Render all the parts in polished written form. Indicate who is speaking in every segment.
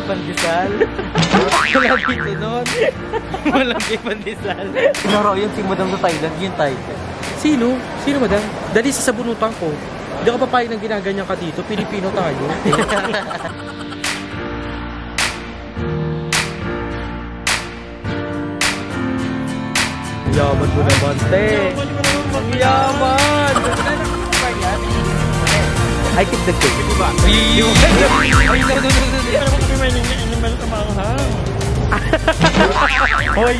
Speaker 1: may pandesal. Walang dito nun. Walang may pandesal. Sinaro yun si Madam sa Thailand, yun title.
Speaker 2: Sino? Sino Madam? Dali sa sabunutan ko. Hindi ako papayag ng ginaganyan ka dito. Pilipino tayo. Yaman mo naman, te. Ang yaman. I keep the cake. Diba?
Speaker 1: Hoy!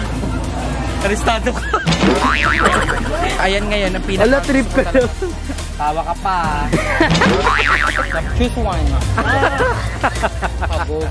Speaker 1: Arestado ka.
Speaker 2: Ayan ngayon ang pinaka...
Speaker 1: Ala, trip ka na.
Speaker 2: Tawa ka pa. Choose one. Pagod.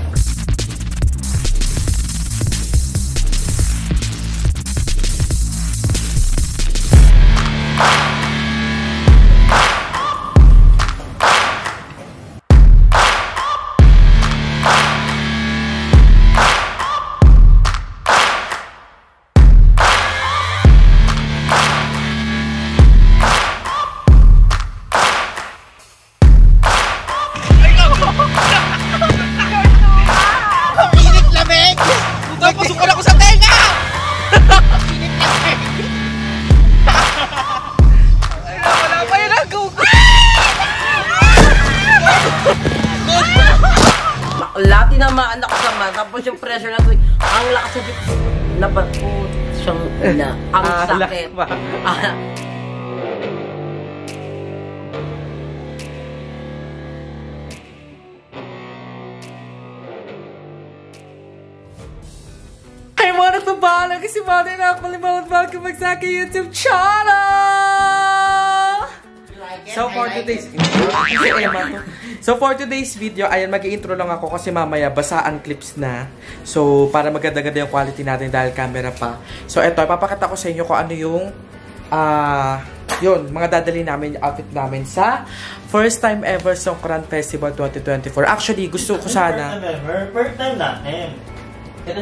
Speaker 3: Tinamaan ako sa man, tapos yung pressure na ito, ang lakas sa dito, nabatot siyang ina, ang sakit.
Speaker 2: Ay mga nagbabahala kasi mga nakapalimutan welcome back sa aking YouTube channel! So for today's video, ayan, mag-i-intro lang ako kasi mamaya basaan clips na. So para maganda-ganda yung quality natin dahil camera pa. So eto, ipapakita ko sa inyo kung ano yung yun, mga dadali namin, outfit namin sa first time ever Songkran Festival 2024. Actually, gusto ko sana...
Speaker 1: First time natin.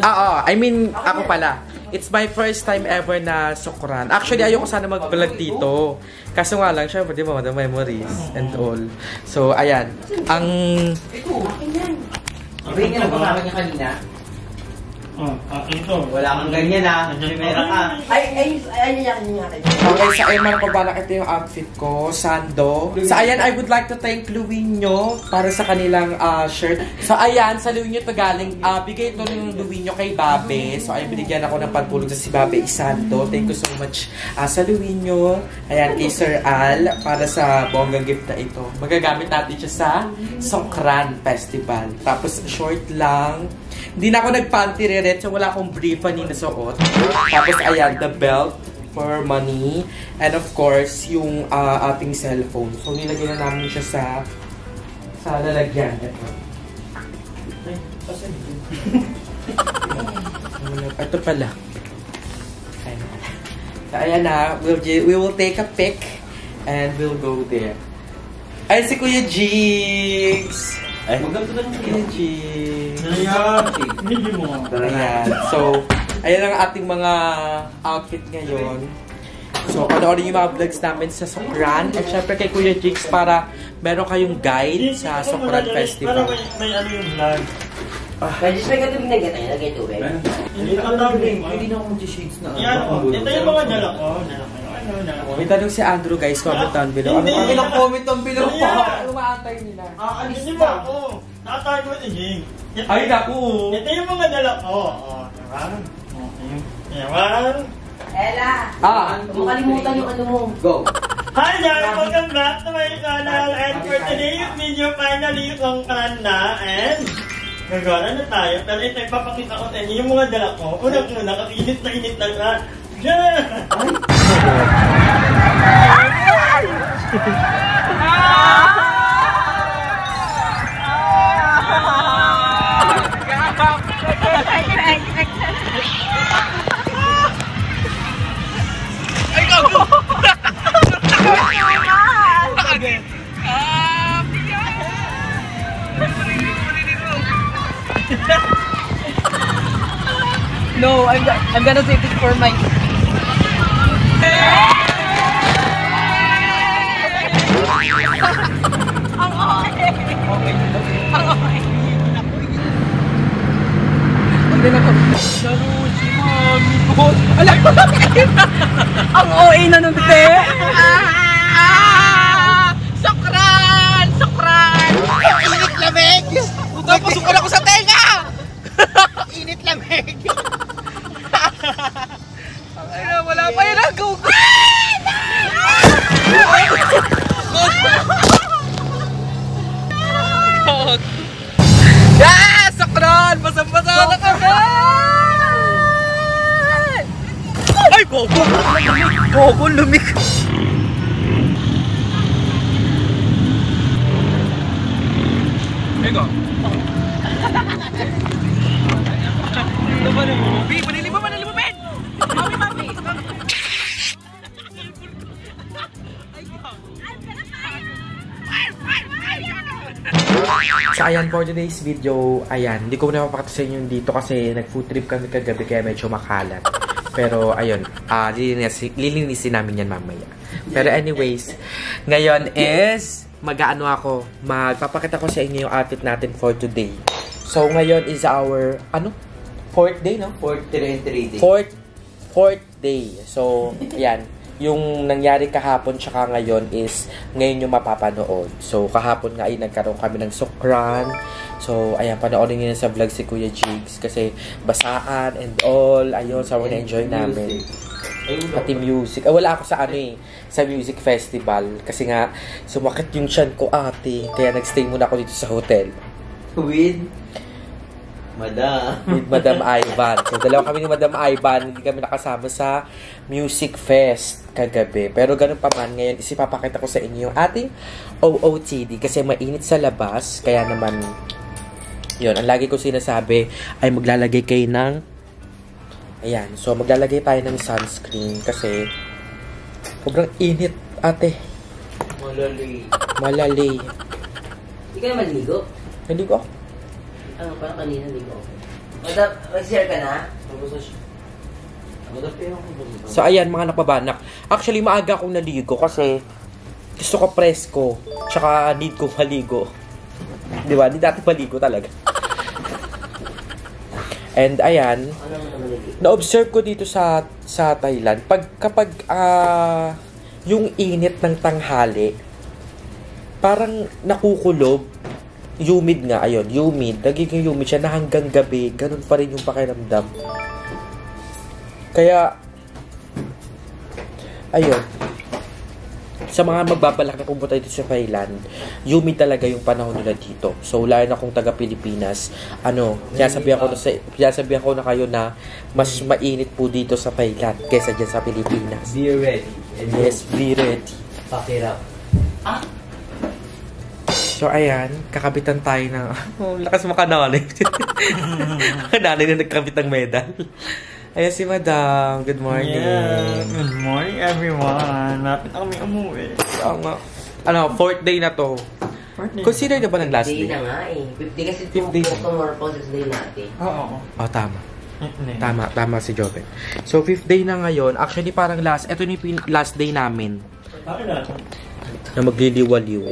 Speaker 2: I mean, ako pala. It's my first time ever na Songkran. Actually, ayoko sana mag-vlog dito. Kaso nga lang, syempre, di ba, the memories and all. So, ayan. Ang...
Speaker 3: Iba yung nagpapakama niya kanina.
Speaker 1: Ito. Wala kang ganyan ah. Meron ka.
Speaker 3: Ay, niya.
Speaker 2: Okay, sa Emma ko balak ito yung outfit ko. Sando. So, ayan, I would like to thank Luwinyo para sa kanilang shirt. So, ayan, sa Luwinyo ito galing. Bigay ito ng Luwinyo kay Babe. So, ay binigyan ako ng pagpulong sa si Babe Isando. Thank you so much sa Luwinyo. Ayan, kay Sir Al para sa bonggang gift na ito. Magagamit natin siya sa Songkran Festival. Tapos, short lang. Hindi na ako nag-panty red, so wala akong brief ni nasuot. Tapos, ayan, the belt for money. And of course, yung ating cellphone. So, nilagyan na namin siya sa lalagyan. Ito. Ito pala. So, ayan na. We will take a pic and we'll go there. Ay, si Kuya Jigs!
Speaker 1: Ay, maganda na
Speaker 2: si Kuya Jigs!
Speaker 1: Medyo mo.
Speaker 2: Ayan. So, ayan ang ating mga outfit ngayon. So, panoorin yung mga vlogs namin sa Songkran. At syempre kay Kuya Jigs para meron kayong guide sa Songkran Festival.
Speaker 1: Para may ano yung vlog.
Speaker 3: Kaya just may katubig na gata niya, lagay tubig.
Speaker 1: Hindi na katubig.
Speaker 2: Hindi na ako mag-shades na.
Speaker 1: Ito yung mga dala ko.
Speaker 2: May tanong si Andrew guys, comment down below. Ano ang comment down below pa? Ano maantay nila?
Speaker 1: Alis niyo ba ako? Nakatay ko ito, Jing.
Speaker 2: Ay, naku!
Speaker 1: Ito yung mga dala ko. Ewan.
Speaker 3: Ella! Huwag kalimutan yung ano mo. Go!
Speaker 1: Hi guys! Welcome back to my channel. And for today's video, finally, Songkran na. And gagawa na tayo. Pero ito, ipapakita ko sa inyo yung mga dala ko. Unang-una, kainit na init na na. Diyan!
Speaker 3: No, I'm gonna take it for my... Ang OA na nung te.
Speaker 2: Sokran! Sokran! Init lamig! Napasukan ako sa tenga! Init lamig! Ay, wala pa yun ang gugo! Ah! Sokran! Basang-basa na kami! Ay! Gogo! Gogo! Lumik! Ego. Manili mo, Ben! Mami! So ayan, for today's video, ayan, hindi ko na mapakita sa inyo dito kasi nag-food trip kami kagabi kaya medyo makalat. Pero ayun, lilinisin namin yan mamaya. Pero anyways, ngayon is magpapakita ko sa inyo yung outfit natin for today. So ngayon is our, fourth day, no?
Speaker 3: Fourth day.
Speaker 2: Fourth day. So, ayan. Yung nangyari kahapon tsaka ngayon is ngayon yung mapapanood. So, kahapon nga ay nagkaroon kami ng sukran. So, ayan, panoorin nyo sa vlog si Kuya Jigs kasi basaan and all. Ayun, so na-enjoy namin. Pati music. Wala ako sa sa music festival. Kasi nga, sumakit yung tiyan ko ate. Kaya nagstay muna ako dito sa hotel.
Speaker 3: With
Speaker 2: Madam Ivan. So, dalawa kami ni Madam Ivan. Hindi kami nakasama sa Music Fest kagabi. Pero ganun pa man, ngayon isipapakita ko sa inyo yung ating OOTD kasi mainit sa labas. Kaya naman, yun, ang lagi ko sinasabi ay maglalagay kayo ng ayan. So, maglalagay tayo ng sunscreen kasi sobrang init, ate. Malali.
Speaker 3: Hindi ka na maligo?
Speaker 2: Naligo ako.
Speaker 3: Parang kanina ligo ako. Mag-share ka na?
Speaker 2: So, ayan, mga napabanak. Actually, maaga akong naligo kasi gusto ko presko. Tsaka need ko maligo. Di ba? Di dati maligo talaga. And, ayan, na-observe ko dito sa Thailand, kapag yung init ng tanghali, parang nakukulob. Humid nga, ayun, humid. Nagiging humid siya na hanggang gabi. Ganun pa rin yung pakiramdam. Kaya, ayun. Sa mga magbabalak na pumunta dito sa Thailand, humid talaga yung panahon nila dito. So, lalo na kung taga-Pilipinas, sabihan ko na kayo na mas mainit po dito sa Thailand kaysa dyan sa Pilipinas.
Speaker 3: Be ready.
Speaker 2: Yes, be ready.
Speaker 3: Pakirap.
Speaker 2: So, ayan, kakabitan tayo ng... lakas makanali. Kanali na nagkabit ng medal. Ayan si Madam. Good morning.
Speaker 1: Yeah. Good morning, everyone. Lapit na kami umuwi.
Speaker 2: Fourth day na to. Consider na ba ng last day?
Speaker 3: Day na nga eh. 50 kasi tomorrow process day natin.
Speaker 1: Oo.
Speaker 2: Oh, tama. Tama si Joven. So, 5th day na ngayon. Actually, parang ito na yung last day namin.
Speaker 1: Bakit natin?
Speaker 2: Na magliliwaliw.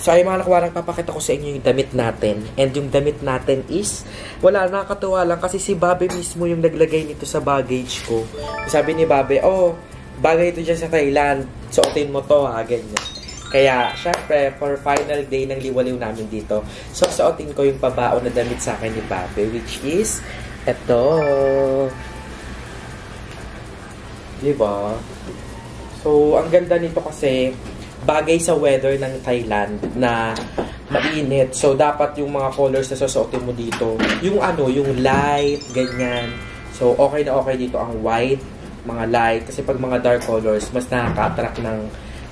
Speaker 2: So, ay mga nakwarang, papakita ko sa inyo yung damit natin. And yung damit natin is, nakakatuwa lang kasi si Babe mismo yung naglagay nito sa baggage ko. Sabi ni Babe, bagay ito dyan sa Thailand. Suotin mo to ha, ganyan. Kaya, syempre, for final day ng liwaliw namin dito, so suotin ko yung pabaon na damit sa akin ni Babe, which is, eto. Diba? So, ang ganda nito kasi, bagay sa weather ng Thailand na mainit. So, dapat yung mga colors na susuotin mo dito, yung light, ganyan. So, okay na okay dito ang white, mga light. Kasi pag mga dark colors, mas nakaka-attract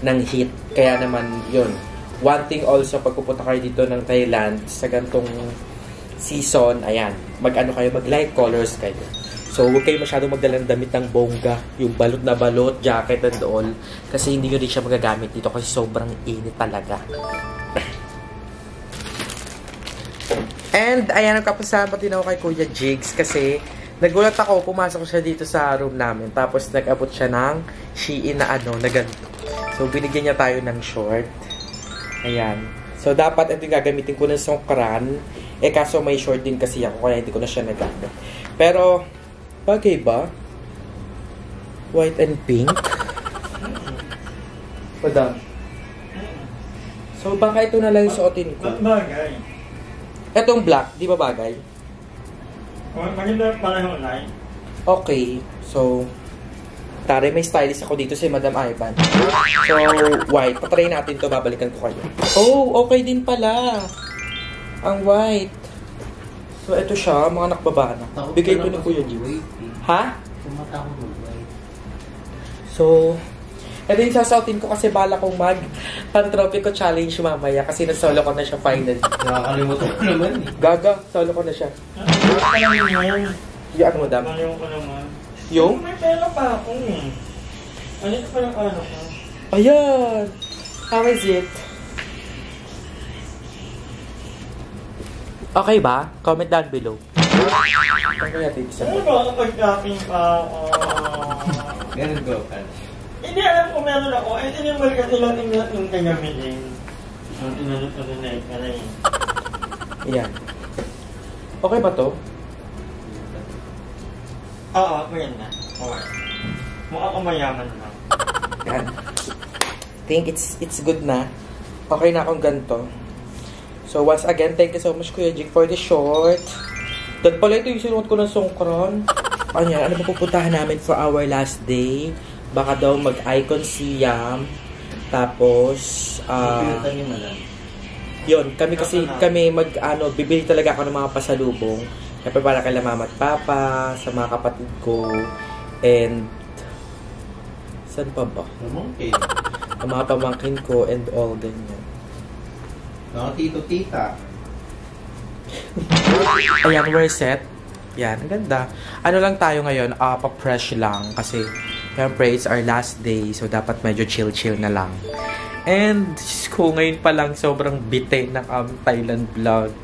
Speaker 2: ng heat. Kaya naman, yun. One thing also, pag pupunta kayo dito ng Thailand, sa gantong season, ayan, mag-light colors kayo. So, huwag kayo masyadong magdalang damit ng bongga. Yung balot na balot, jacket and all. Kasi hindi nyo rin siya magagamit dito kasi sobrang init talaga. And, ayan, nagkapasama din ako kay Kuya Jigs kasi nagulat ako, pumasok siya dito sa room namin. Tapos, nag-abot siya ng Shein na na ganito. So, binigyan niya tayo ng short. Ayan. So, dapat ito yung gagamitin ko ng songkran. Eh kaso may short din kasi ako kaya hindi ko na siya nagamit. Pero, bagay ba? White and pink? Madam. So baka ito na lang yung suotin ko.
Speaker 1: Bagay.
Speaker 2: Etong black, di ba bagay?
Speaker 1: Maganda pareho line.
Speaker 2: Okay, so tari, may stylist ako dito si Madam Ivan. So, white. Patry natin to, babalikan ko kayo. Oh, okay din pala. Ang white. So, ito siya, mga nakbabana. Bigay ito ni Kuya G. Ha? So, ito yung sasautin ko kasi bala kong pan-tropico challenge mamaya kasi nasolo ko na siya finally.
Speaker 4: Nakakalimutan ko naman eh.
Speaker 2: Gaga, solo ko na siya. Yung ano, Madam?
Speaker 1: Ayaw ko naman.
Speaker 2: Yung?
Speaker 1: May pera pa ako eh. Ano ito pa yung ano ko?
Speaker 2: Ayan! How is it? Okay ba? Comment down below. Ano natin isa
Speaker 1: Ano ba kapag shopping pa ako?
Speaker 4: Ganun go, Pan.
Speaker 1: Hindi alam kung meron ako. Eh, tinimol kasi lang yung kagamitin. Ang tinanong ko na eh.
Speaker 2: Ayan. Okay ba to?
Speaker 1: Oo, maganda. Okay. Mukha ko mayaman na.
Speaker 2: Yan. Think it's good na. Okay na akong ganito. So once again, thank you so much Kuya Jig for the short. Dahil pala ito yung sinuot ko ng songkron. Ano ba pupuntahan namin for our last day? Baka daw mag-icon siyam. Tapos, yun, kami bibili talaga ako ng mga pasalubong. Siyempre para kay mama at papa, sa mga kapatid ko, and saan pa ba? Ang mga pamangkin ko and all ganyan.
Speaker 4: Mga tito-tita.
Speaker 2: Ayan, we're set. Yan, ang ganda. Ano lang tayo ngayon, pa-fresh lang kasi siyempre it's our last day so dapat medyo chill-chill na lang. And ko ngayon pa lang sobrang bite ng Thailand vlog.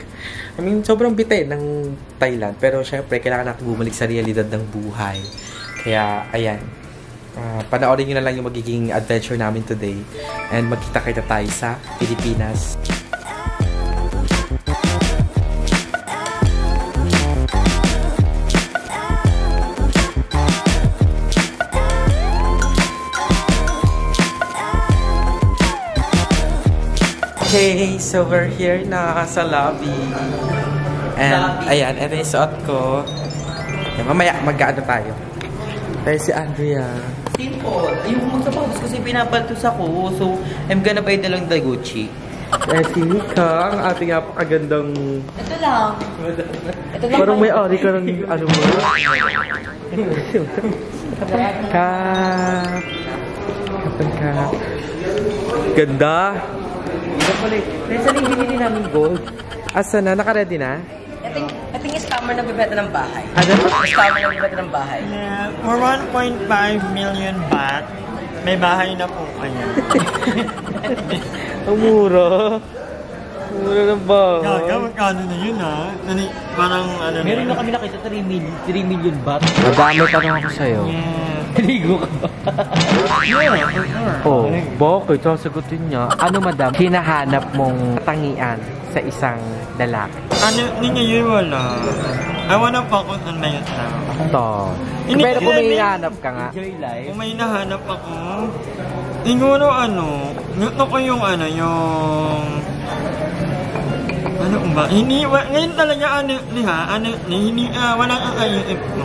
Speaker 2: I mean, sobrang bite ng Thailand. Pero syempre, kailangan natin bumalik sa realidad ng buhay. Kaya, ayan. Panoorin nyo na lang yung magiging adventure namin today. And magkita-kita tayo sa Pilipinas. Okay, so we're here na sa lobby. And, ayan, ito yung suot ko. Ayan, mamaya, mag-ano tayo. Tayo si Andrea.
Speaker 5: Simple. Ayoko magsapatos kasi pinapaltos ako. So, I'm gonna buy na lang the Gucci.
Speaker 2: Eh, si Mika, ang ating napakagandang...
Speaker 3: Ito lang. Ito lang.
Speaker 2: Parang may ari ka ng ano mo. Kapan ka? Ganda.
Speaker 5: Minsan yung binili namin gold.
Speaker 2: Asa na? Naka-ready na?
Speaker 3: Ito yung scammer na bibenta ng bahay.
Speaker 2: Ano?
Speaker 3: Scammer na bibenta ng bahay.
Speaker 1: Yeah, for 1.5 million baht, may bahay na po kayo.
Speaker 2: Ang mura. Mura na ba?
Speaker 1: Gaga, magkano na yun ha? Parang ano
Speaker 5: Meron na kami nakita 3 million baht.
Speaker 2: Madami tanong ako sa'yo.
Speaker 5: Ligo ka ba?
Speaker 2: Oh, bakit? Sasagutin niya. Ano madam, hinahanap mong tangian sa isang lalaki?
Speaker 1: Ano, hindi wala. I wanna focus on myself.
Speaker 2: Ito. Pero kung may hinahanap ka nga.
Speaker 5: Enjoy life.
Speaker 1: Kung may nahanap ako, siguro gusto ko yung ano ba? Ngayon talaga walang ang ayuip ko.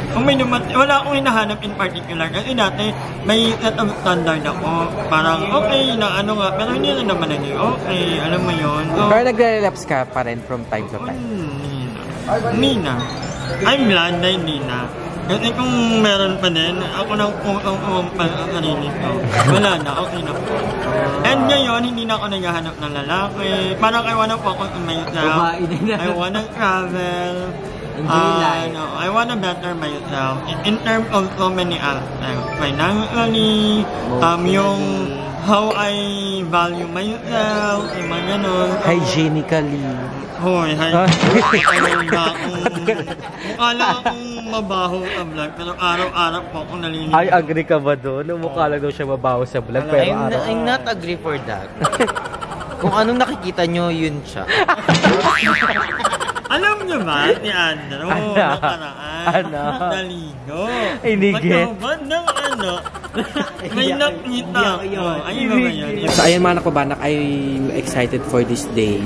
Speaker 1: Kung may wala akong hinahanap in particular. Kasi dati, may set of standard ako. Parang, okay, pero hindi na naman okay, alam mo yun. So,
Speaker 2: Pero nagre-relapse ka pa rin from time to time.
Speaker 1: Nina. I'm glad na Nina. Kasi kung meron pa din, ako nang sarili ko. Wala na, okay na po. And ngayon, hindi na ako naghahanap ng lalaki. Parang I wanna focus on myself. I wanna travel. I wanna better myself. In terms of so many aspects. Financially, yung how I value myself, yung mga ganun.
Speaker 2: Hygienically.
Speaker 1: Hoy, mukha akong mabaho sa vlog, pero araw-araw po akong naliligo.
Speaker 2: Ay, agree ka ba doon? Mukha lang daw siya mabaho sa vlog, pero araw.
Speaker 5: I'm not agree for that. Kung anong nakikita nyo, yun siya.
Speaker 1: Alam niyo ba, ni Andrew, nakaraan, naligo. Pagkahubad ng may nakita ko. Ayun ba yun?
Speaker 2: So ayan mga nakabanak, I'm excited for this day.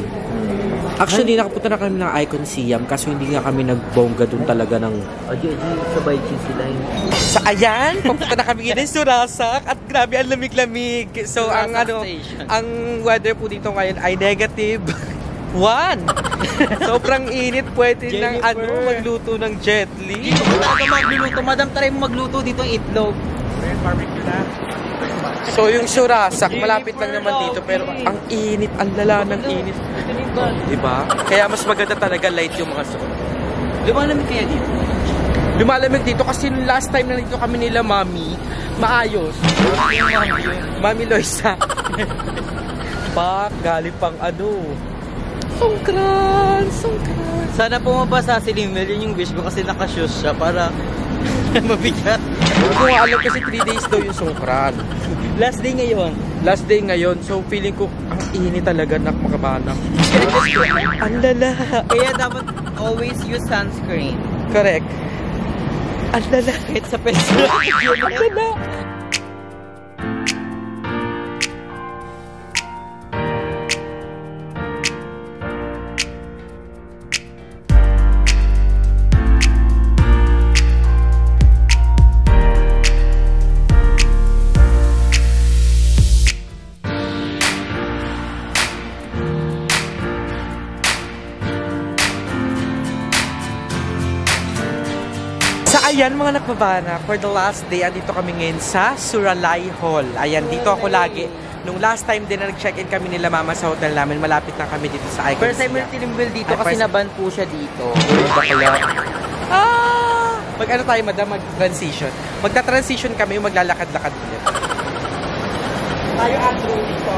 Speaker 2: Actually, nakapunta na kami ng Icon Siam kaso hindi nga kami nagbongga dun talaga ng...
Speaker 5: Sabay cheese sila yun.
Speaker 2: So ayan, papunta na kami ngayon sa Surasak at grabe ang lamig-lamig. So ang ang weather po dito ngayon ay -1. Sobrang init, pwede ng magluto ng jelly.
Speaker 5: Dito ko talaga magluluto. Madam, try mo magluto dito ng itlog.
Speaker 2: Barbecue na. So yung Surasak, malapit lang naman dito pero ang init, ang lala ng init. Diba? Kaya mas maganda talaga light yung mga suot.
Speaker 5: Lumalamig kaya dito?
Speaker 2: Lumalamig dito kasi last time na dito kami nila Mami, maayos. Mami Loisa. Galing pang Songkran.
Speaker 5: Sana pumabasa si Limel, yun yung wish ko kasi nakashoes siya para mabigat.
Speaker 2: Kung alam kasi 3 days daw yung Songkran.
Speaker 5: Last day ngayon,
Speaker 2: so feeling ko ang init talaga nak makabanak. Ang lala.
Speaker 5: Kaya dapat always use sunscreen.
Speaker 2: Correct. Ang lala.
Speaker 5: Kahit sa peso.
Speaker 2: Ang lala. Ayan mga nakbabana, for the last day, andito kami ngayon sa Suralay Hall. Ayan, dito ako lagi. Nung last time din na nag-check-in kami nila mama sa hotel namin, malapit na kami dito sa Icon.
Speaker 5: First time mo tinimbel dito kasi naban po siya dito.
Speaker 2: Mag-ano tayo madam, mag-transition. Magta-transition kami, maglalakad-lakad ulit. Tayo Andrew dito,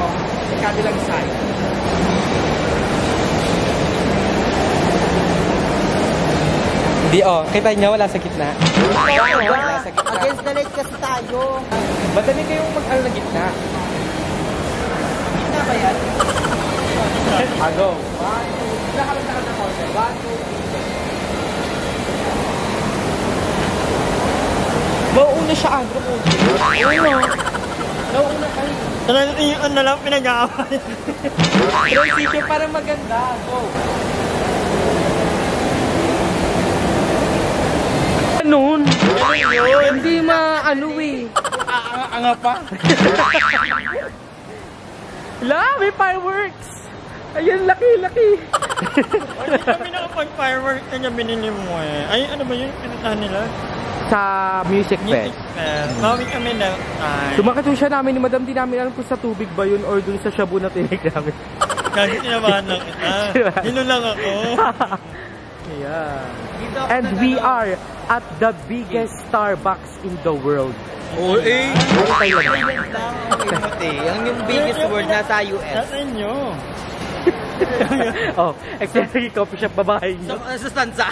Speaker 2: sa kabilang side. Kita nyo, wala sa gitna. Wala sa gitna.
Speaker 5: Against the light kasi tayo.
Speaker 2: Madami kayong mag-ano na gitna.
Speaker 5: Gitna ba yan?
Speaker 2: Go. 1, 2, nakalantakan na corner. 1, 2, 3. Mauuna siya, Andrew. Nauuna kayo.
Speaker 1: Transition na lang pinag-aaway.
Speaker 2: Transition para maganda. Go. Noon. Hindi anga pa. May fireworks. Ayan, laki.
Speaker 1: Hindi kami nakapag-fireworks na binili mo eh. Ay, ano ba yun? Pinuntahan nila?
Speaker 2: Sa Music Fest.
Speaker 1: Mawin kami na time.
Speaker 2: Sumakit siya namin ni Madam, di namin alam kung sa tubig ba yun or dun sa shabu na tinig namin.
Speaker 1: Kasi tinabahan lang kita. Hino lang ako.
Speaker 2: Yeah. And we are at the biggest Starbucks in the world.
Speaker 5: Yung biggest word nasa US.
Speaker 1: Sa inyo.
Speaker 2: Except yung coffee shop babae nyo.
Speaker 5: Sa Stanza.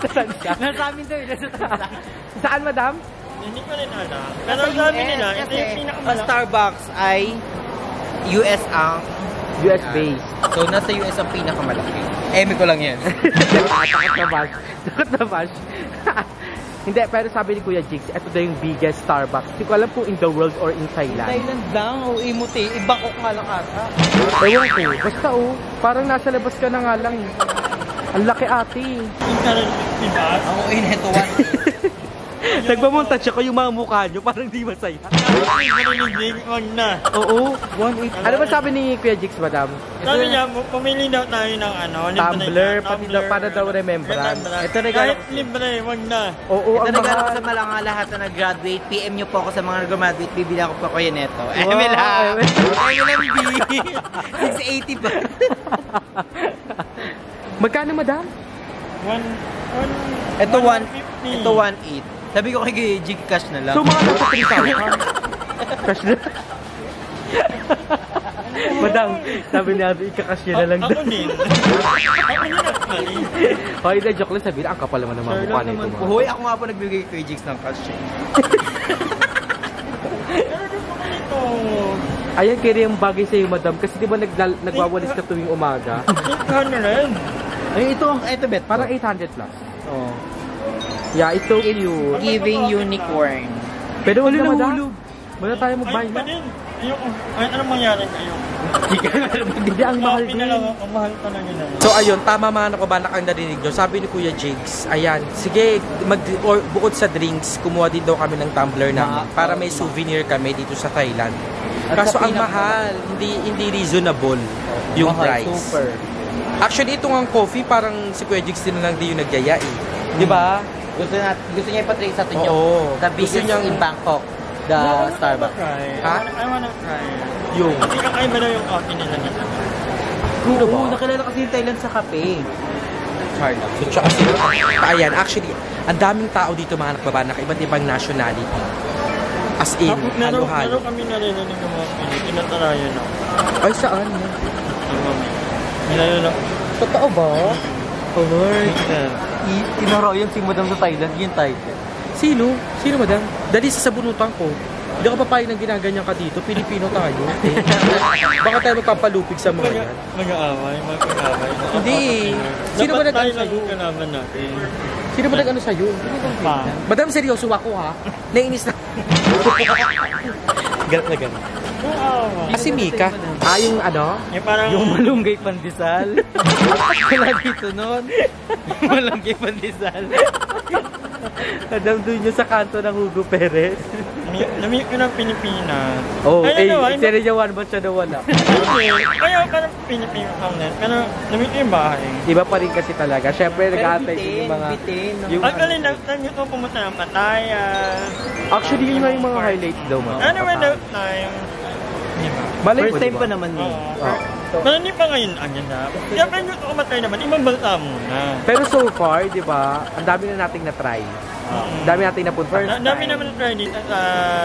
Speaker 2: Sa Stanza.
Speaker 5: Nasa amin daw, nasa Stanza.
Speaker 2: Saan, madam?
Speaker 1: Hindi ko rin alam. Pero sabi nila, ito yung pinakamalaki.
Speaker 5: Starbucks ay US ang
Speaker 2: US base.
Speaker 5: So, nasa US ang pinakamalaki. Emi ko lang yan.
Speaker 2: Takot na bash. Hindi, pero sabi ni Kuya Jigs, ito daw yung biggest Starbucks. Hindi ko alam kung in the world or in Thailand.
Speaker 5: Thailand lang, o imuti. Ibangkok nga lang ata.
Speaker 2: Ewan ko. Basta parang nasa labas ka na nga lang. Ang laki ate.
Speaker 1: Diba?
Speaker 5: Ako ineto one.
Speaker 2: Nagmamontage ako yung mga mukha nyo, parang di masaya.
Speaker 1: Wag na.
Speaker 2: Oo, 1.8. Ano ba sabi ni Kuya Jigs, madam?
Speaker 1: Sabi niya, pumili daw tayo ng
Speaker 2: Tumbler, pati daw, para daw remembrance.
Speaker 5: Ito regalo.
Speaker 1: Kahit libre, wag na.
Speaker 2: Oo,
Speaker 5: Ito
Speaker 2: ang
Speaker 5: regalo ko
Speaker 2: mahal.
Speaker 5: sa mga lahat na nag-graduate. PM nyo po ako sa mga nag-graduate. Bibili ako pa kuya neto. MLM. MLMB. 680 ba?
Speaker 2: Magkano, madam?
Speaker 5: Ito 1.8. Sabi ko kay Jig cash na lang.
Speaker 2: So, mga nasa 3,000. Cash na. Madam, sabi niya, ikakash niya na lang.
Speaker 1: Ako din. Ako din actually.
Speaker 2: Hoy, na joke lang, sabihin, ang kapal naman ng mga mukha nito.
Speaker 5: Hoy, ako nga po nagbigay kay Jigs ng cash.
Speaker 1: Pero di ko ganito.
Speaker 2: Ayan, kaya yung bagay sa'yo, madam. Kasi di ba nagwawalis ka tuwing umaga?
Speaker 1: 800.
Speaker 5: Ay, ito bet.
Speaker 2: Parang 800 plus. Oh. Yeah, it's so cute.
Speaker 5: Giving unicorn.
Speaker 2: Pero wala na, madam.
Speaker 5: nahulog.
Speaker 2: Wala tayo magbayad.
Speaker 1: Ayun pa din. Ayoko. Kahit anong mangyari kayo.
Speaker 2: Hindi, ang mahal
Speaker 1: Happy
Speaker 2: din.
Speaker 1: na lang ako. Mahal talaga na.
Speaker 2: So ayun, tama mga nakubanak ang narinig nyo. Sabi ni Kuya Jigs, ayan, sige, bukod sa drinks, kumuha din daw kami ng tumbler namin para may souvenir kami dito sa Thailand. Kaso ang mahal, hindi reasonable yung price.
Speaker 5: Super.
Speaker 2: Actually, itong ang coffee, parang si Kuya Jigs din lang din yung nagyaya eh. Di ba?
Speaker 5: Gusto niya ipatrace sa atin
Speaker 2: Oo.
Speaker 5: yung the
Speaker 2: Gusto
Speaker 5: biggest
Speaker 2: niyang-
Speaker 5: in Bangkok. The Starbucks.
Speaker 2: Ha?
Speaker 1: I wanna try.
Speaker 2: Yung.
Speaker 1: Kasi kakaiba na yung coffee nila nito.
Speaker 5: Oo, nakilala kasi yung Thailand sa kape.
Speaker 2: So, tsaka sila. Ayan, actually, ang daming tao dito mga nakbabanak, iba't ibang nationality. As in, halo-halo.
Speaker 1: Meron kami narinig ng mga Pinoy. Tinatarayan ako.
Speaker 2: Ay, saan?
Speaker 1: Nilayo lang.
Speaker 2: Totoo ba?
Speaker 5: Tinoroyan si Madam sa Thailand, yung title.
Speaker 2: Sino? Sino, madam? Dali sa sabunutan ko. Hindi ako papayag ng ginaganyan ka dito. Pilipino tayo. Baka tayo magpapalupig sa mga yan.
Speaker 1: Mag-aaway.
Speaker 2: Hindi. Sino ba
Speaker 1: Dapat tayo
Speaker 2: nag-ano
Speaker 1: lang
Speaker 2: sa'yo?
Speaker 1: yung kalaban natin.
Speaker 2: Sino ba nag-ano sa'yo?
Speaker 1: Pa.
Speaker 2: Madam, seryoso ako ha. Nainis na. Galit na galit.
Speaker 1: Mag-aaway.
Speaker 2: Si Mika. Yung ano?
Speaker 1: Yung parang...
Speaker 5: Yung malunggay pandesal. Wala dito nun. Malunggay pandesal.
Speaker 2: Madam, doon nyo sa kanto ng Hugo Perez.
Speaker 1: Namiyak ko ng Pilipinas.
Speaker 2: Oh,
Speaker 1: Ay,
Speaker 2: eh,
Speaker 1: ano, ay,
Speaker 2: seryoso one ba siya na wala?
Speaker 1: Kaya parang Pilipinas ang net. Pero namiyak ko yung bahay.
Speaker 2: Iba pa rin kasi talaga. Siyempre, nag-aantay din yung mga...
Speaker 5: bitin.
Speaker 2: Yung,
Speaker 1: Actually, nag-time ko pumunta ng Pattaya.
Speaker 2: actually, yun nga yung mga highlights daw, mga.
Speaker 1: Anyway, that time. Diba?
Speaker 2: Malay
Speaker 5: First
Speaker 2: mo,
Speaker 5: time
Speaker 2: diba?
Speaker 5: pa naman ni.
Speaker 1: Oo. Pero hindi pa ngayon ang ganda. Kaya pa yung kumatay naman, ibang balta muna.
Speaker 2: Pero so far, di ba, ang dami na nating na-try. Ang dami nating napunta.
Speaker 1: Ang dami naman na-try dito sa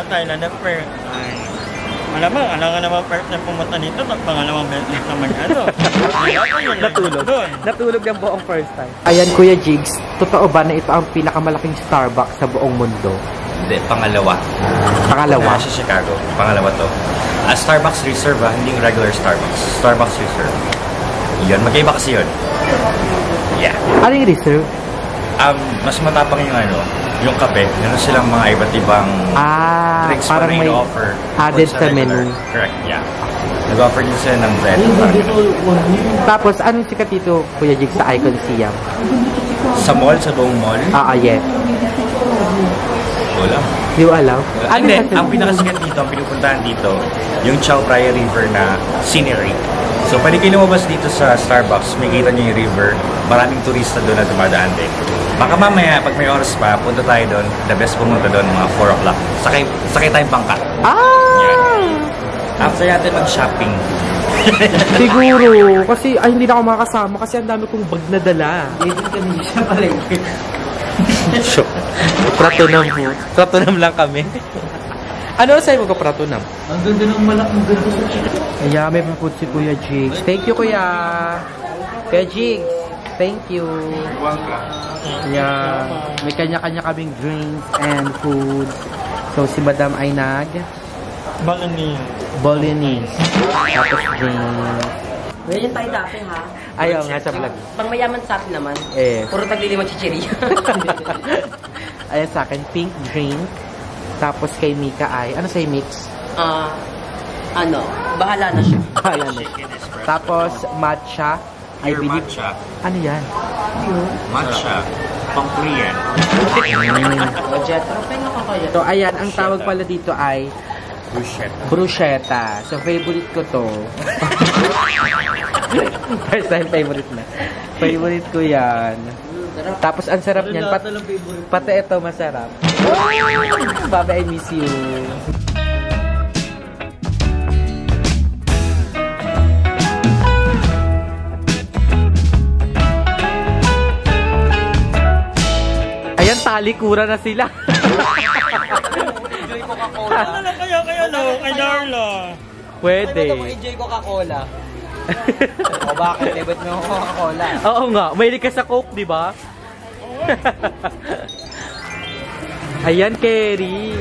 Speaker 1: Thailand na first time. Malamang, alam nga naman first time pumunta dito, pangalawang beses naman ano.
Speaker 2: Natulog.
Speaker 1: Doon.
Speaker 2: Natulog ng buong first time. Ayan, Kuya Jigs, totoo ba na ito ang pinakamalaking Starbucks sa buong mundo?
Speaker 6: Hindi, pangalawa.
Speaker 2: Pangalawa?
Speaker 6: Sa Chicago. Pangalawa to. Starbucks Reserve hindi yung regular Starbucks. Starbucks Reserve. Yun, magkaiba kasi yun. Yeah.
Speaker 2: Ano yung reserve?
Speaker 6: Mas matapang yung kape. Meron silang mga iba't ibang drinks
Speaker 2: parang
Speaker 6: pa na
Speaker 2: may
Speaker 6: in-offer.
Speaker 2: added
Speaker 6: Bukod
Speaker 2: sa
Speaker 6: regular.
Speaker 2: menu.
Speaker 6: Correct, yeah. Nag-offer din sila ng bread.
Speaker 2: Tapos, anong sikat dito, Kuya Jigs, sa Icon Siam?
Speaker 6: Sa mall, sa buong mall,
Speaker 2: Yes.
Speaker 6: wala.
Speaker 2: Di ko alam.
Speaker 6: And then, ang pinakasikat dito, ang pinupuntahan dito, yung Chao Phraya River na scenery. So, pwede kayo lumabas dito sa Starbucks, may kita nyo yung river, maraming turista doon na dumadaan din. Baka mamaya, pag may oras pa, punta tayo doon, the best pumunta doon, mga 4 o'clock. Sakay tayong bangka. After natin mag-shopping.
Speaker 2: Siguro, kasi hindi na ako makakasama kasi ang dami kong bag na dala. Pratunam po. Pratunam lang kami. Ano sa'yo mo ka pratunam?
Speaker 5: Ang ganda ng malaking ganda.
Speaker 2: Kaya may papud si Kuya Jigs. Thank you, Kuya. Kuya Jigs, thank you. Yeah, may kanya-kanya kaming drinks and food. So, si Madam ay Bolognese. Tapos drinks.
Speaker 3: Ganyan tayo dati, ha?
Speaker 2: Ayaw nga sa vlog.
Speaker 3: Pang mayaman sa akin naman. Puro taglilimang chichirya.
Speaker 2: Ayan sa akin, pink drink. Tapos kay Mika ay, ano sa'yo mix?
Speaker 3: Bahala na siya.
Speaker 2: Bahala na. Tapos matcha. I
Speaker 6: Pure
Speaker 2: believe.
Speaker 6: matcha.
Speaker 2: Ano yan?
Speaker 6: Matcha. Pang-Korean.
Speaker 3: Budget. Pero pwede nakakaya.
Speaker 2: So ayan, ang tawag pala dito ay
Speaker 6: Bruschetta.
Speaker 2: bruschetta. So favorite ko to. First time favorite na. Favorite ko yan. Tapos ang sarap niyan. Pati ito masarap. Babe, I miss you. Ayan, talikura na sila.
Speaker 5: Enjoy Coca-Cola.
Speaker 1: Ano lang kaya kay Darla?
Speaker 2: Pwede.
Speaker 5: Enjoy Coca-Cola. O bakit? Ba't mo Coca-Cola?
Speaker 2: Oo nga, mahilig ka sa Coke, di ba? Ayan, Kerry.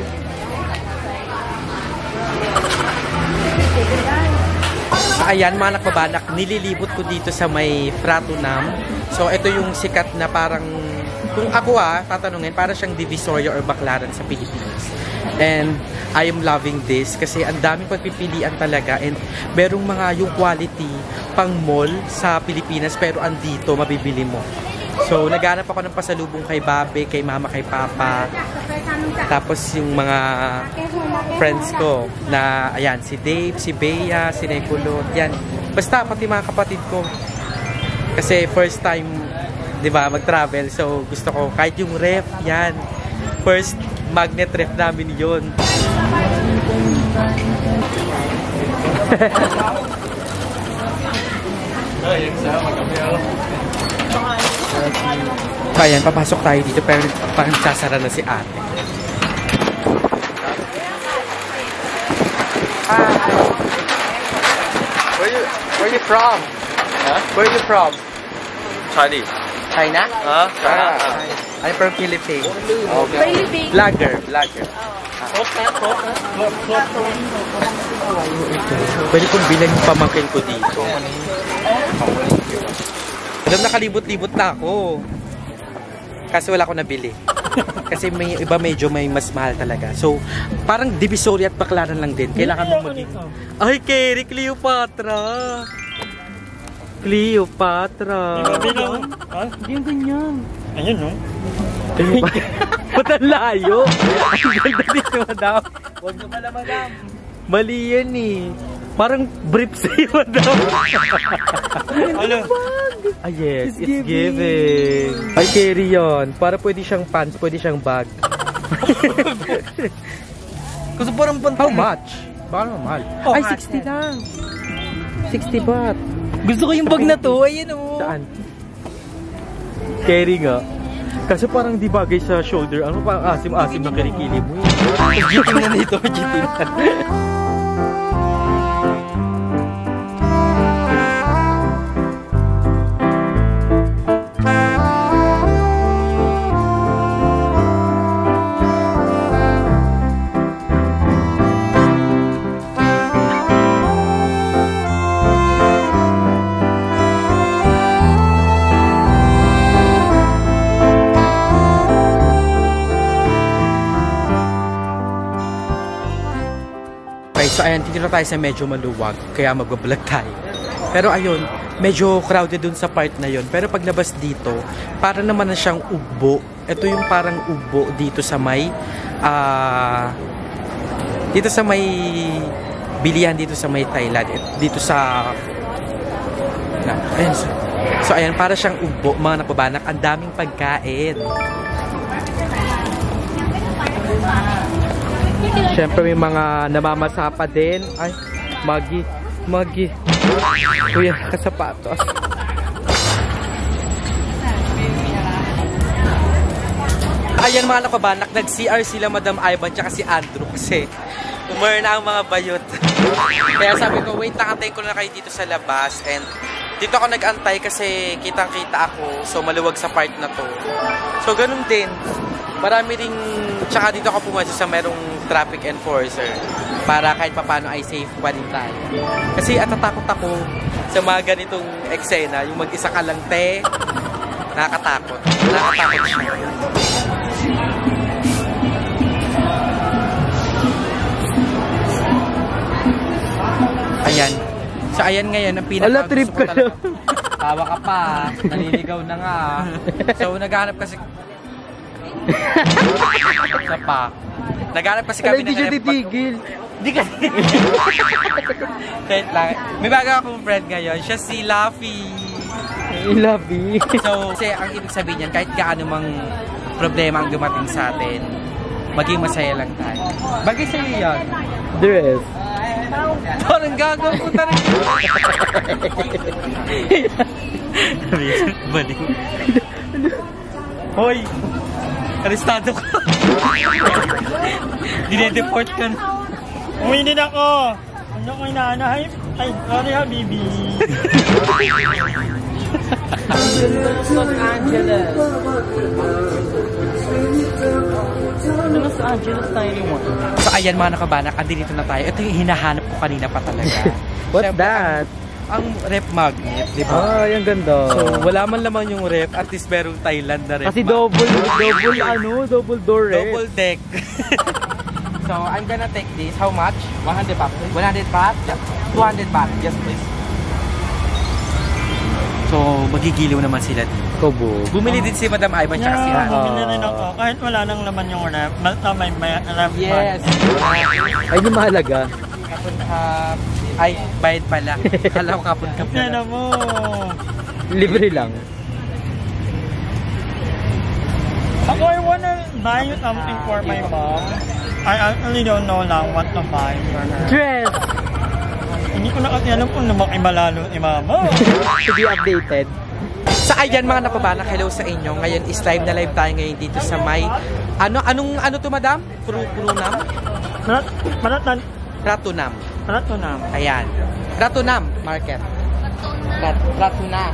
Speaker 2: Ayan, mga nakbabanak, nililibot ko dito sa may Fratunam. So, ito yung sikat na parang, kung ako tatanungin, parang siyang Divisoria or Baclaran sa Pilipinas. And I am loving this kasi ang daming pagpipilian talaga and merong mga yung quality pang mall sa Pilipinas pero andito mabibili mo. So, naghanap ako ng pasalubong kay Babe, kay Mama, kay Papa. Tapos yung mga friends ko na, ayan, si Dave, si Bea, si Nekulot, yan. Basta, pati mga kapatid ko. Kasi first time, di ba, mag-travel. So, gusto ko, kahit yung ref, yan. First magnet ref namin yun. Ayan, papasok tayo dito pero parang sasara na si ate. Where you from? Huh? Where you from?
Speaker 6: Chinese.
Speaker 2: China?
Speaker 6: China.
Speaker 2: I'm from Philippines. Okay. Vlogger. Pwede kong bilang yung pamangkin ko dito. Alam, nakalibot-libot na ako. Kasi wala ko nabili. Kasi may iba medyo may mas mahal talaga. So, parang Divisoria at Baclaran lang din. Kailangan mo maging... Ay, Kerry, Cleopatra! Cleopatra!
Speaker 1: Hindi yung ganyan. Ayun, no?
Speaker 2: Ba't ang layo? Ang ganda dito, madam.
Speaker 5: Huwag nyo pala, madam.
Speaker 2: Mali yan eh. Parang brief sa'yo, madam.
Speaker 1: Ano?
Speaker 2: Ah, yes, it's giving. Ay, carry yun. Para pwede siyang pants, pwede siyang bag.
Speaker 5: Kasi parang
Speaker 2: How much? Parang mahal. Ay, 60 lang. 60 baht.
Speaker 5: gusto ko yung bag na to. Ayan o.
Speaker 2: Saan? Carry nga. Kasi parang di bagay sa shoulder. Ano parang asim-asim na kilikili mo.
Speaker 5: Giting na nito. Giting na.
Speaker 2: So ayan, titira tayo sa medyo maluwag, kaya mag-vlog tayo. Pero ayun, medyo crowded dun sa part na yun. Pero paglabas dito, para naman na siyang ubo. Ito yung parang ubo dito sa may, bilihan dito sa may Thailand. Dito sa, ayan. So ayan, para siyang ubo, mga napabanak. Ang daming pagkain. Siyempre may mga namamasa pa din. Ay, Maggie. Kuya, kasapatos. Ayan mga napabanak, nag-CR sila Madam Ivan tsaka si Andrew kasi umar na ang mga bayot. Kaya sabi ko, wait, nakantay ko na kayo dito sa labas. And dito ako nag-antay kasi kitang-kita ako. So maluwag sa part na to. So ganun din. Marami ring, tsaka dito ako pumasok sa merong traffic enforcer para kahit papano ay safe pa rin tayo. Kasi atatakot ako sa mga ganitong eksena, yung mag-isa ka lang, te. Nakakatakot. Nakakatakot siya. Ayan. So ayan ngayon, ang pinaka trip ko talaga. Tawa ka pa, naliligaw na nga. So naghahanap kasi sa pa. Naghanap kasi kami ng
Speaker 5: hindi siya titigil.
Speaker 2: Hindi kasi. May bago akong friend ngayon. Siya si Luffy.
Speaker 5: Luffy.
Speaker 2: So, kasi ang ibig sabihin niyan, kahit gaano mang problema ang dumating sa atin, maging masaya lang tayo. Bagay sa'yo yan.
Speaker 5: Dress.
Speaker 2: Parang gagawin ko talaga. Balik. Hoy! Arestado ka. Dinedeport ka na.
Speaker 1: Umuwi din ako. Ano ko inaanahay? Ay, sorry ha, baby.
Speaker 3: Los Angeles.
Speaker 5: Los Angeles 91.
Speaker 2: So ayan mga nakabanak, andito na tayo. Ito yung hinahanap ko kanina pa talaga.
Speaker 5: What's
Speaker 2: Siyempre,
Speaker 5: that?
Speaker 2: Ang rep magnet, di ba?
Speaker 5: Ah, yung ganda.
Speaker 2: So wala man lamang yung rep, at least merong Thailand na rep
Speaker 5: Kasi
Speaker 2: magnet.
Speaker 5: double door eh.
Speaker 2: Double deck. So I'm gonna take this. How much? 100 baht. 100 baht? Yeah. 200 baht. Yes, please. So magigiliw naman sila dito.
Speaker 5: Kobo.
Speaker 2: Bumili din si Madam Ivan tsaka si
Speaker 1: Yeah,
Speaker 2: Han.
Speaker 1: bumili rin ako. Kahit wala nang laman yung rep, basta may rep.
Speaker 2: Yes.
Speaker 5: Ay, di mahalaga.
Speaker 2: Kapon ay, bayad pala. Kala ko kapon ka pala.
Speaker 1: Yan mo.
Speaker 5: Libre lang.
Speaker 1: Ako, I wanna buy something for my mom. I actually don't know lang what to buy for her.
Speaker 5: Dress!
Speaker 1: Hindi ko na kasi alam kung makibalalo ni mama.
Speaker 5: To be updated.
Speaker 2: Sa ayan mga napabanak, hello sa inyo. Ngayon is live na live tayo ngayon dito sa may ano to madam? Purunam? Ratunam.
Speaker 1: Ratunam.
Speaker 2: Ayan. Ratunam Market. Ratunam.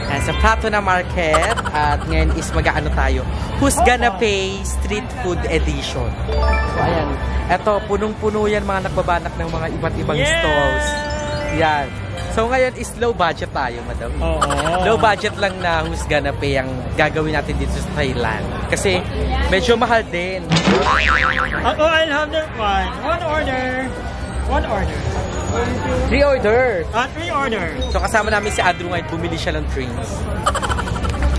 Speaker 2: Ayan, sa Ratunam Market. At ngayon is mag-ano tayo. Who's Gonna Pay Street Food Edition. So ayan. Eto, punong-puno yan mga nagbabanak ng mga iba't ibang stalls. Yan. So ngayon is low budget tayo, madam.
Speaker 1: Oo.
Speaker 2: Low budget lang na Who's Gonna Pay ang gagawin natin dito sa Thailand. Kasi medyo mahal din.
Speaker 1: Ako, I'll have that one. One order.
Speaker 5: 3 orders.
Speaker 1: 3 orders.
Speaker 2: So kasama namin si Andrew ngayon, bumili siya ng drinks.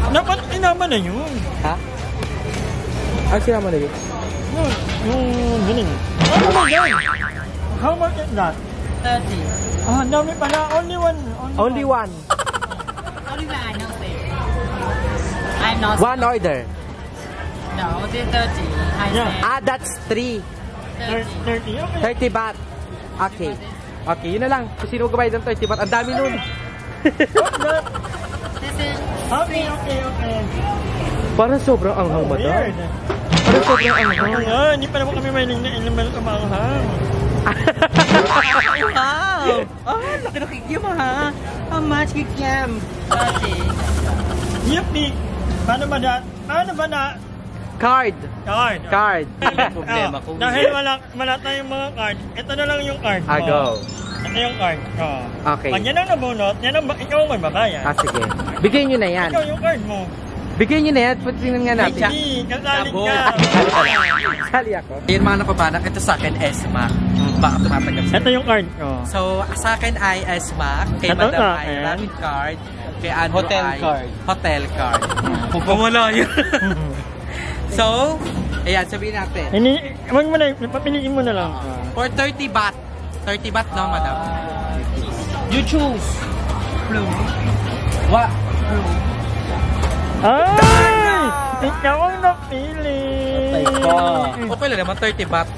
Speaker 1: Dapat inama na yun.
Speaker 2: Ha?
Speaker 5: Ang sinama na yun?
Speaker 1: Yung ganun. Oh my God! How much is that?
Speaker 3: 30.
Speaker 1: Ah, dami pala. Only one.
Speaker 5: Only one.
Speaker 3: Only one, no sir. I'm not.
Speaker 5: One order.
Speaker 3: No, only 30. I
Speaker 1: Yeah.
Speaker 3: said
Speaker 5: That's 3.
Speaker 1: 30. Okay.
Speaker 5: 30 baht. Okay. Okay, yun na lang. Kung sino gabayad ng 30 baht, ang dami nun.
Speaker 1: What's that?
Speaker 3: this is
Speaker 1: Okay.
Speaker 5: Parang sobrang anghang ba ito?
Speaker 1: Weird.
Speaker 5: Parang sobrang anghang.
Speaker 1: Oo nga, hindi pa naman kami may inimal ka maanghang.
Speaker 3: wow. Oh, laki ng kikiam ha. How much kikiam? 30.
Speaker 1: Yippee! Paano ba na?
Speaker 5: Card.
Speaker 1: Card.
Speaker 5: Problema ko.
Speaker 1: Dahil wala tayong mga card, ito na lang yung card mo.
Speaker 5: Go.
Speaker 1: Ito yung card ko.
Speaker 5: Okay.
Speaker 1: Pag yan ang nabunot, ikaw ang magbabayad.
Speaker 5: Sige. Bigyan nyo na yan.
Speaker 1: Ikaw yung card mo.
Speaker 5: Bigyan nyo na yan. Tingnan nga natin.
Speaker 1: Hindi, kasali ka.
Speaker 5: Sali ako.
Speaker 2: Ayun mga napabanak, ito sa akin SMAC. Baka tumatagap siya.
Speaker 1: Ito yung card ko.
Speaker 2: So sa akin ay SMAC, kay
Speaker 1: Ito
Speaker 2: Madam
Speaker 1: sa
Speaker 2: ay
Speaker 1: akin.
Speaker 2: Rabbit Card, kay Andrew
Speaker 5: Hotel
Speaker 2: ay
Speaker 5: card.
Speaker 2: Hotel Card. Pumawala yun. So, ayan, sabihin natin.
Speaker 1: Wag mo na, papiliin mo na lang.
Speaker 2: For 30 baht. 30 baht, no, madam?
Speaker 5: You choose.
Speaker 2: Blue. What?
Speaker 1: Ay! Ikaw ang napili.
Speaker 2: Okay lang naman, 30 baht.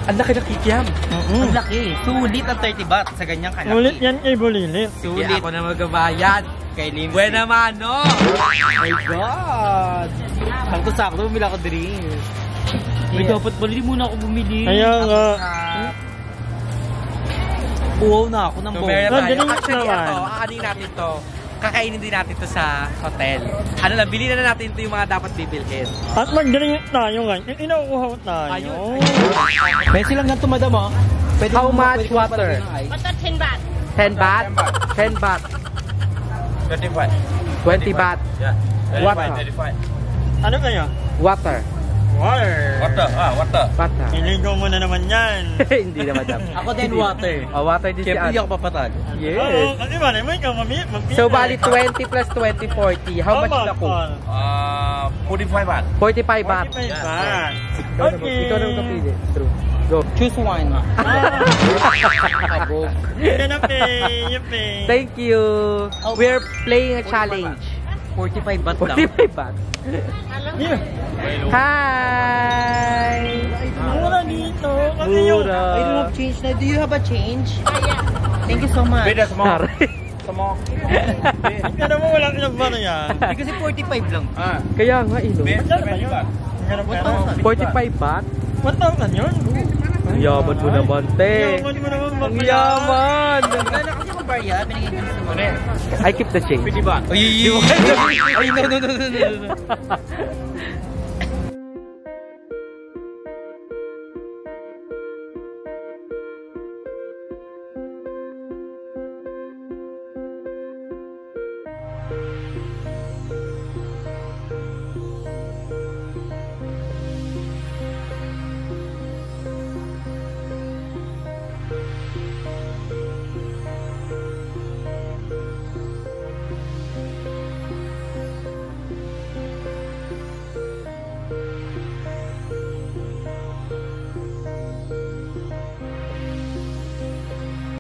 Speaker 2: Ang laki ng kikiam.
Speaker 5: Ang laki. Sulit ang 30 baht sa ganyang kalaki.
Speaker 1: Ulit yan kay Bulilit.
Speaker 2: Kaya ako na magabayad.
Speaker 5: Kay Lim.
Speaker 2: Buena mano.
Speaker 5: Oh my God. Sakto-sakto, bumili ako drinks. May dapat bali muna ako bumili.
Speaker 1: Kaya nga.
Speaker 5: Uhaw na ako ng
Speaker 2: So,
Speaker 5: bong.
Speaker 2: meron tayo.
Speaker 1: Ganun
Speaker 2: Actually,
Speaker 1: naman.
Speaker 2: ito, aanin natin to. Kakainin din natin to sa hotel. Ano lang, bilhin na natin ito yung mga dapat bibilhin.
Speaker 1: At mag-drink tayo ngayon. Inuuhaw tayo.
Speaker 2: Ayun.
Speaker 5: May silang ganito, madam, oh. Pwede
Speaker 2: How
Speaker 5: mo-
Speaker 2: much
Speaker 5: pwede mo
Speaker 2: water?
Speaker 5: palagyan ng ice.
Speaker 3: What's that 10 baht?
Speaker 2: 10 baht? 10 baht.
Speaker 6: 35.
Speaker 2: 20 baht.
Speaker 6: Yeah.
Speaker 2: What?
Speaker 6: 35.
Speaker 1: Ano kayo?
Speaker 2: Water.
Speaker 1: Water.
Speaker 6: Water.
Speaker 2: Water.
Speaker 1: Iligaw mo na naman yan.
Speaker 5: Hindi na, madam. Ako din water.
Speaker 2: Oh, water din si
Speaker 5: Siyempre, hindi
Speaker 2: Ate.
Speaker 5: ako papatalo.
Speaker 1: Oo, kasi malay mo ikaw magpili.
Speaker 2: So, bali 20 plus 20, 40. How much na ko?
Speaker 6: 45 baht.
Speaker 2: 45 baht.
Speaker 1: 45 baht. Okay.
Speaker 5: Ikaw na kapili. True. Go. Choose one.
Speaker 1: You're gonna pay. You pay.
Speaker 2: Thank you. We're playing a challenge.
Speaker 5: 45 baht lang.
Speaker 2: 45 baht.
Speaker 1: Yeah.
Speaker 2: Hi!
Speaker 1: Mura dito. Kasi yung...
Speaker 5: Mura.
Speaker 3: I don't have change na. Do you have a change? Thank you so much.
Speaker 6: Beda semua.
Speaker 2: Aray.
Speaker 6: Semua.
Speaker 1: Kaya mo wala pinagbar yan.
Speaker 5: Kasi 45 lang.
Speaker 2: Kaya nga, ilo.
Speaker 6: Beda
Speaker 1: Ganun pera.
Speaker 2: 45 baht?
Speaker 1: 1,000 yun?
Speaker 2: Yaman mo naman, te.
Speaker 1: Yaman mo naman
Speaker 2: Ang
Speaker 1: magpila.
Speaker 2: yaman!
Speaker 3: Ano kasi kung barya, binigay ko sa mga.
Speaker 2: I keep the change.
Speaker 6: 50 baht.
Speaker 2: Ay, no.